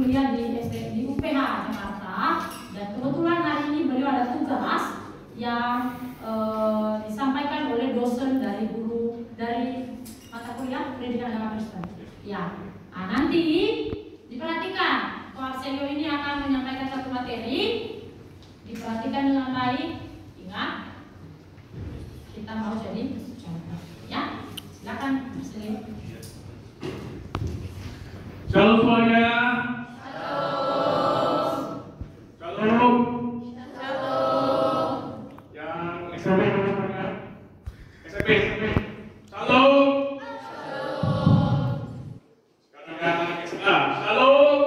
kuliah di UPH Jakarta, dan kebetulan hari ini beliau ada tugas yang disampaikan oleh dosen dari guru dari mata kuliah pendidikan agama Kristen. Ya, nanti diperhatikan, Ko Arselio ini akan menyampaikan satu materi, diperhatikan dengan baik. Ingat, kita mau jadi contoh. Ya, silakan Arselio. Shalom semuanya. Shalom. Yang SMP semuanya. SMP. Shalom. Sekarang yang SMA. Shalom.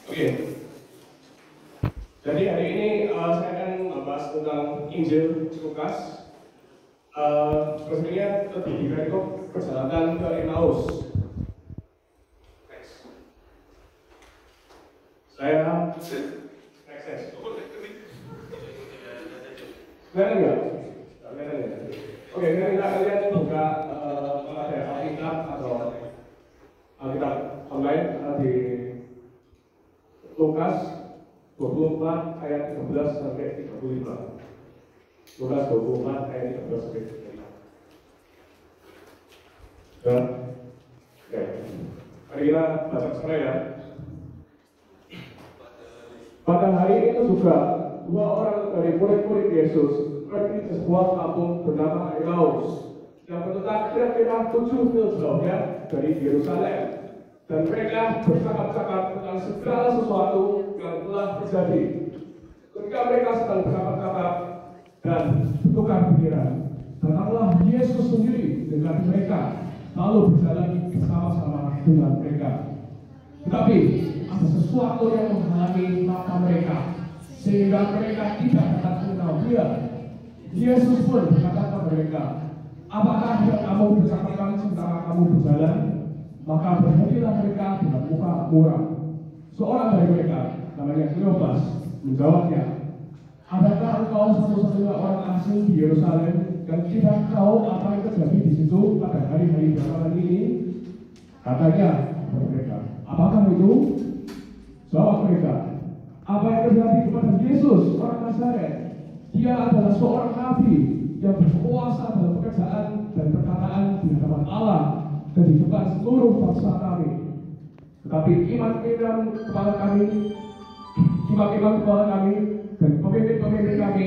Oke. Jadi hari ini saya akan membahas tentang Injil Lukas. Resminya lebih dikatakan perjalanan ke Emmaus. Saya akses. Kelihatan nggak? Kelihatan ya. Oke, ini kalian buka pada Alkitab atau Alkitab online di Lukas 24 ayat 13 sampai 35. Lukas 24 ayat 13 sampai 35. Dan oke. Mari kita baca bersama ya. Pada hari itu juga dua orang dari murid-murid Yesus pergi ke sebuah kampung bernama Emmaus yang terletak kira-kira 7 mil jauhnya dari Yerusalem, dan mereka bercakap-cakap tentang segala sesuatu yang telah terjadi. Ketika mereka sedang bercakap-cakap dan bertukar pikiran, datanglah Yesus sendiri dengan mereka, lalu berjalan bersama-sama dengan mereka. Tetapi ada sesuatu yang menghalangi mata mereka, sehingga mereka tidak dapat mengenal Dia. Yesus pun berkata kepada mereka, apakah yang kamu bicarakan sementara kamu berjalan? Maka berhentilah mereka dengan muka muram. Seorang dari mereka, namanya Kleopas, menjawabnya, adakah engkau satu-satunya orang asing di Yerusalem yang tidak tahu apa yang terjadi di situ pada hari-hari belakangan ini? Katanya kepada mereka, apakah itu? Jawab mereka, apa yang terjadi kepada Yesus orang Nazaret? Dia adalah seorang nabi yang berkuasa dalam pekerjaan dan perkataan di hadapan Allah dan di depan seluruh bangsa kami. Tetapi imam-imam kepala kami dan pemimpin-pemimpin kami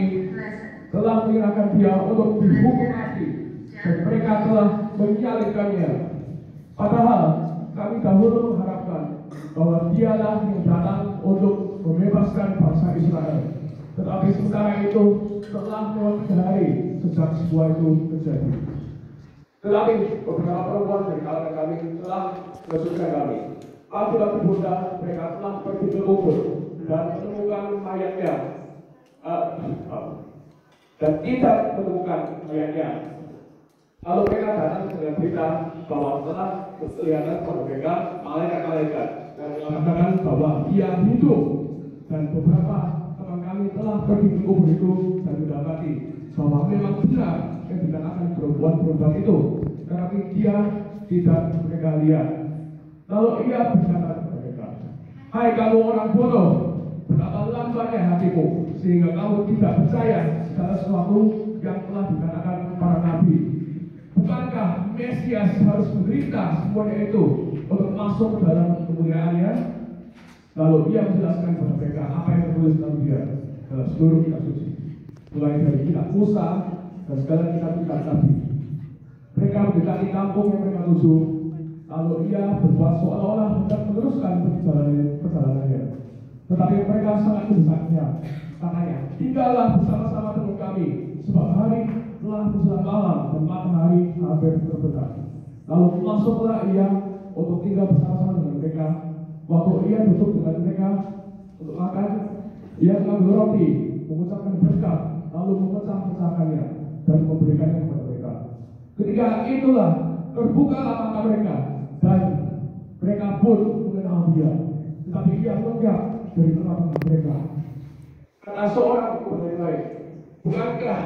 telah menyerahkan dia untuk dihukum mati, dan mereka telah menyalibkannya. Padahal kami dahulu mengharapkan bahwa dialah yang datang untuk membebaskan bangsa Israel. Tetapi sementara itu telah lewat 3 hari sejak semua itu terjadi. Tetapi beberapa perempuan dari kalangan kami telah menyusahkan kami. Laki-laki muda mereka telah pergi ke kubur dan menemukan mayatnya, dan tidak menemukan mayatnya. Lalu mereka datang dengan berita bahwa telah kelihatan pada mereka malaikat-malaikat dan mengatakan bahwa dia hidup. Dan beberapa teman kami telah pergi ke kubur itu dan mendapati bahwa memang benar yang dikatakan perempuan-perempuan itu, tetapi dia tidak mereka lihat. Lalu ia berkata kepada mereka, hai kamu orang bodoh, betapa lambatnya hatimu sehingga kamu tidak percaya segala sesuatu yang telah dikatakan para nabi. Bukankah Mesias harus menderita semuanya itu untuk masuk ke dalam kemuliaannya? Lalu ia menjelaskan kepada mereka apa yang tertulis dalam dia dalam seluruh kitab suci, mulai dari kitab Musa dan segala kitab-kitab nabi. Mereka mendekati kampung yang mereka tuju, lalu ia berbuat seolah-olah hendak meneruskan perjalanannya. Tetapi mereka sangat mendesaknya, katanya, tinggallah bersama-sama dengan kami, sebab hari telah menjelang malam dan matahari hampir terbenam. Lalu masuklah ia untuk tinggal bersama-sama dengan mereka. Waktu ia duduk dengan mereka untuk makan, ia mengambil roti, mengucapkan berkat, lalu memecah-pecahkannya dan memberikannya kepada mereka. Ketika itulah terbukalah mata mereka dan mereka pun mengenal dia. Tetapi ia lenggak dari tengah-tengah mereka. Karena seorang kepada yang lain, bukankah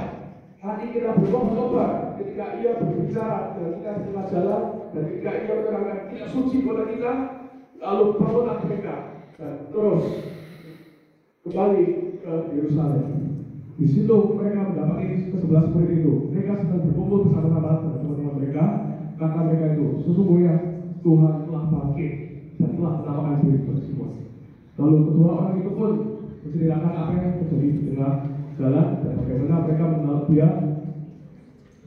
hati kita berkobar-kobar ketika ia berbicara dan kita setengah jalan, dan ketika ia menerangkan kitab suci kepada kita, lalu bangunlah mereka dan terus kembali ke Yerusalem. Di situ mereka mendapati ke-11 murid itu. Mereka sedang berkumpul bersama-sama dengan teman-teman mereka, karena mereka itu sesungguhnya Tuhan telah bangkit dan telah menampakkan diri kepada semua. Lalu kedua orang itu pun menceritakan apa yang terjadi di tengah jalan dan bagaimana mereka mengenal dia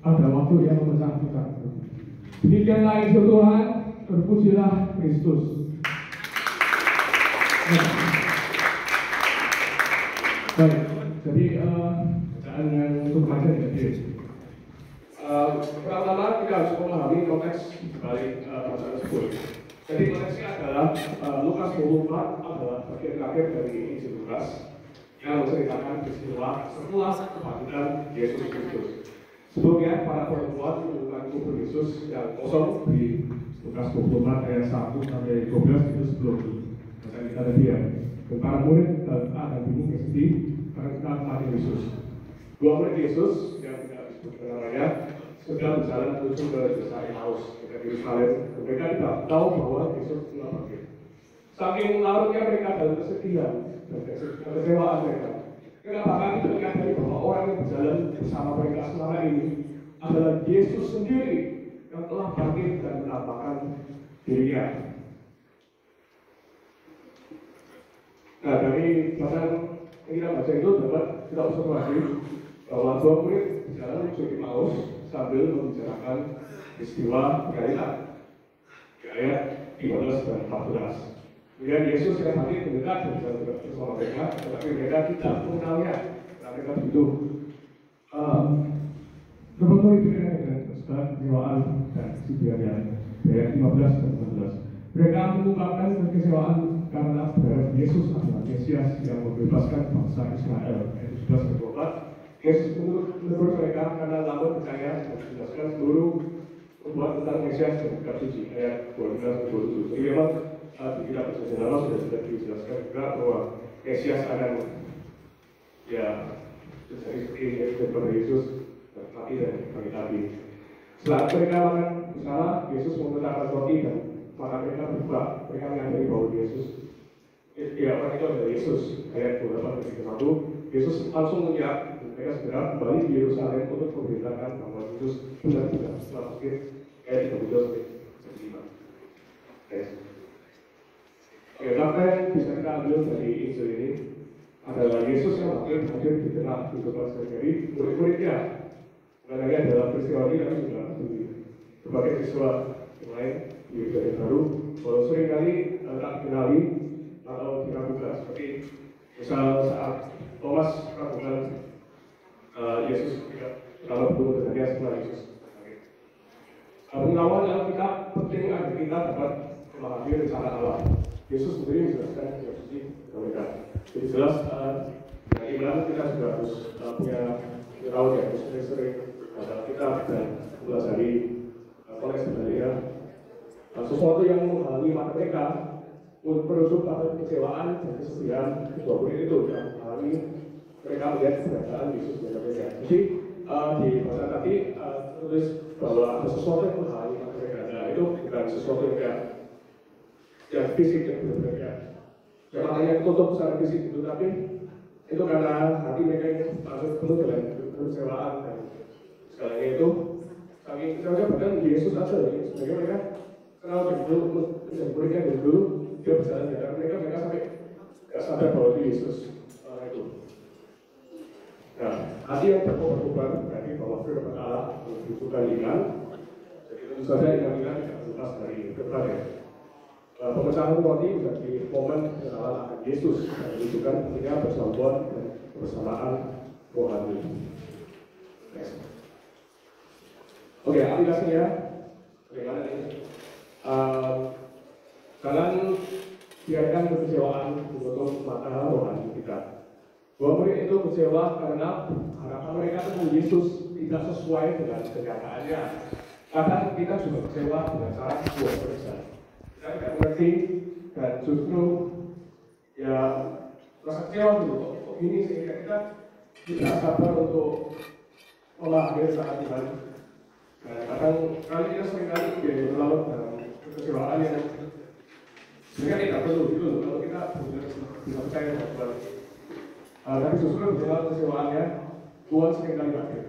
pada waktu yang memecah-pecah. Demikianlah Injil Tuhan, terpujilah Kristus. Baik, jadi bacaan yang untuk baca jadi pertama kita harus memahami konteks dari bacaan tersebut. Jadi konteksnya adalah Lukas 24 adalah bagian terakhir dari Injil Lukas yang menceritakan peristiwa setelah kebangkitan Yesus Kristus. Sebelumnya para perempuan menemukan kubur Yesus yang kosong di Lukas 24 ayat 1 sampai 12 itu sebelum bacaan kita tadi ya. Dan para murid dan akan bingung sedih karena kematian Yesus. Dua murid Yesus yang tidak disebut namanya sedang berjalan menuju ke desa Emmaus dekat Yerusalem. Mereka tidak tahu bahwa Yesus telah bangkit. Saking larutnya mereka dalam kesedihan dan kekecewaan mereka. Mereka bahkan tidak menyadari bahwa orang yang berjalan bersama mereka selama ini adalah Yesus sendiri yang telah bangkit dan menampakkan dirinya. Nah, dari bacaan yang kita baca itu dapat kita observasi bahwa dua murid berjalan menuju Emmaus sambil membicarakan peristiwa keairan di ayat 13 dan 14. Kemudian Yesus yang hadir mendekat dan berjalan bersama mereka, tetapi mereka tidak mengenalnya karena mereka butuh berbentuk itu dengan segala kekecewaan dan kesedihannya. Ayat 15 dan 16. Mereka mengungkapkan kekecewaan karena berharap Yesus adalah Mesias yang membebaskan bangsa Israel. Ayat 11 dan 24. Yesus menurut mereka karena namun percaya dan menjelaskan seluruh membuat tentang Mesias dan kitab suci. Ayat 12 dan 27. Jadi memang di kitab perjanjian lama sudah dijelaskan juga bahwa Mesias akan terjadi seperti daripada Yesus mati dan bangkit lagi. Setelah mereka makan bersama, Yesus memerintahkan roti dan maka mereka berubah. Mereka menyadari bahwa Yesus orang itu adalah Yesus. Ayat 28 dan 31. Yesus langsung menjawab. Mereka segera kembali di Yerusalem untuk memberitakan bahwa Yesus benar-benar telah bangkit. Ayat 32 sampai 35. Oke, apa yang bisa kita ambil dari Injil ini adalah Yesus yang hadir di tengah kehidupan sehari-hari murid-muridnya. Bukan hanya dalam peristiwa ini, tapi juga di berbagai peristiwa yang lain di Perjanjian Baru. Kalau seringkali tak dikenali atau diragukan, seperti misal saat Thomas meragukan Yesus kalau belum terjadi setelah Yesus. Pengetahuan dalam kitab penting agar kita dapat memahami rencana Allah. Yesus sendiri menjelaskan kitab suci kepada mereka. Jadi jelas dengan iman kita juga harus punya tahu ya, harus sering dalam kitab dan pelajari konteks sebenarnya sesuatu yang menghalangi mata mereka menutup pada kekecewaan dan kesedihan kedua murid itu yang menghalangi mereka melihat keberadaan Yesus di mereka. Jadi di bahasa tadi tulis bahwa ada sesuatu yang menghalangi mata mereka. Nah, itu bukan sesuatu yang fisik yang berbeda. Yang hanya tutup secara fisik itu, tapi itu karena hati mereka yang masuk penuh dengan kekecewaan dan segalanya itu. Saking kecewanya bahkan Yesus aja, sebagai mereka kenal dari dulu, dan muridnya dari dulu dia berjalan dengan mereka sampai nggak sadar bahwa itu Yesus itu. Nah, hati yang berkobar-kobar berarti bahwa firman Allah membutuhkan iman. Jadi tentu saja iman kita tidak lepas dari debat ya. Pemecahan roti menjadi momen kenalan akan Yesus yang menunjukkan pentingnya persatuan dan kebersamaan rohani. Oke, aplikasinya bagaimana ini? Jangan biarkan kekecewaan menutup mata rohani kita. Bahwa murid itu kecewa karena harapan mereka tentang Yesus tidak sesuai dengan kenyataannya. Kadang kita juga kecewa dengan cara sebuah pekerjaan. Kita tidak mengerti dan justru rasa kecewa dulu kok ini sehingga kita tidak sabar untuk mengakhiri saat Tuhan Kadang kali kita seringkali berlarut dalam kekecewaan yang sebenarnya tidak perlu gitu loh, kalau kita bisa percaya bahwa tapi justru dalam kekecewaannya Tuhan seringkali hadir.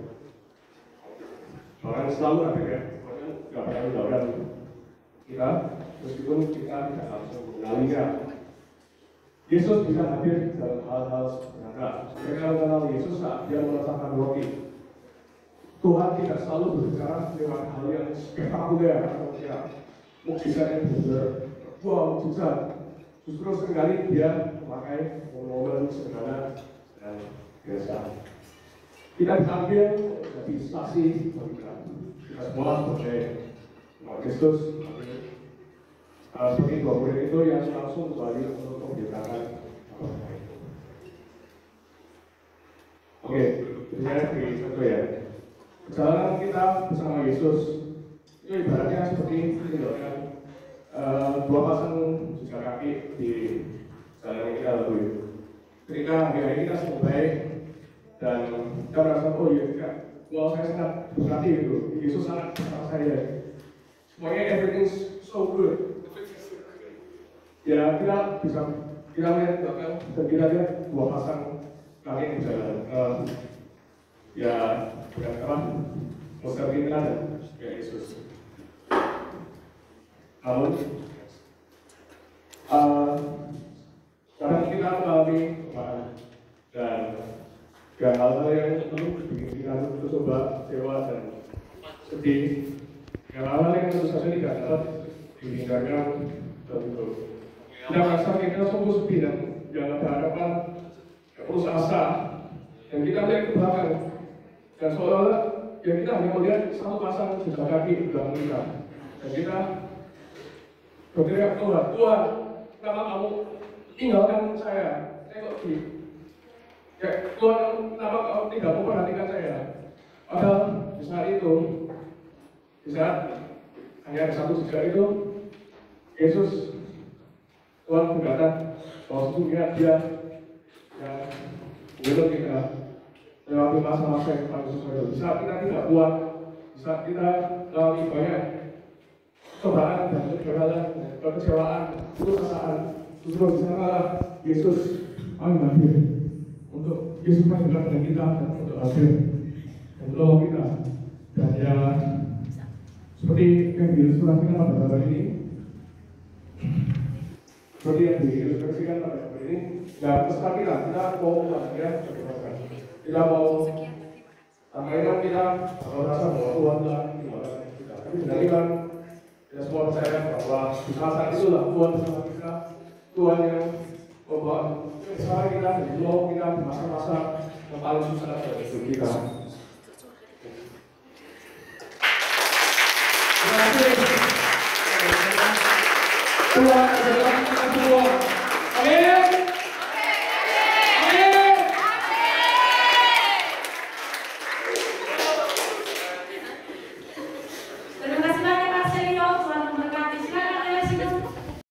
Bahkan selalu hadir ya, bahkan nggak pernah meninggalkan kita meskipun kita tidak langsung mengenalinya. Yesus bisa hadir dalam hal-hal sederhana. Mereka mengenal Yesus saat dia merasakan roti. Tuhan tidak selalu berbicara lewat hal yang spektakuler atau ya mukjizat yang benar. Wow, mukjizat. Justru seringkali dia memakai momen sederhana dan biasa. Kita diambil jadi saksi bagi kita semua sebagai umat Kristus. Seperti dua murid itu yang langsung kembali untuk memberitakan. Oke, saya di contoh ya. Perjalanan kita bersama Yesus itu ibaratnya seperti meninggalkan dua pasang jejak kaki di jalan yang kita lalui. Ketika hari-hari kita sedang baik dan kita merasa oh iya, wow saya sangat berarti itu Yesus sangat bersama saya. Semuanya everything's so good. Ya kita bisa kita lihat bahkan dan kita lihat dua pasang kaki yang berjalan. Ya bukan apa poster kita dan ya Yesus. Namun kadang kita mengalami kemarahan dan hal-hal yang perlu bikin kita coba kecewa dan sedih. Hal-hal yang tentu saja tidak dapat dihindarkan dan itu. Kita merasa kita sungguh sedih dan jangan ada harapan, putus asa, dan kita melihat ke belakang dan seolah-olah ya kita hanya melihat satu pasang jejak kaki di belakang kita dan kita berteriak Tuhan, Tuhan, kenapa kamu tinggalkan saya? Saya kok di ya, Tuhan, kenapa kamu tidak memperhatikan saya? Padahal di saat itu, di saat hanya ada satu jejak itu, Yesus Tuhan berkata bahwa sesungguhnya Dia yang menolong kita melewati masa-masa yang paling susah. Di saat kita tidak kuat, di saat kita melalui banyak cobaan dan kekecewaan, putusasaan, justru di sana Yesus hadir untuk Yesus mendengar dengan kita dan untuk hadir dan menolong kita. Dan ya seperti yang diilustrasikan pada gambar ini. Seperti yang diilustrasikan pada gambar ini, ya peserta kita mau bahagia bagaimana? Kita mau akhirnya kita merasa bahwa Tuhan telah meninggalkan kita. Tapi sebenarnya kan kita semua percaya bahwa di saat itulah Tuhan bersama kita, Tuhan yang membawa kita dari kita di masa-masa yang paling susah dari hidup kita.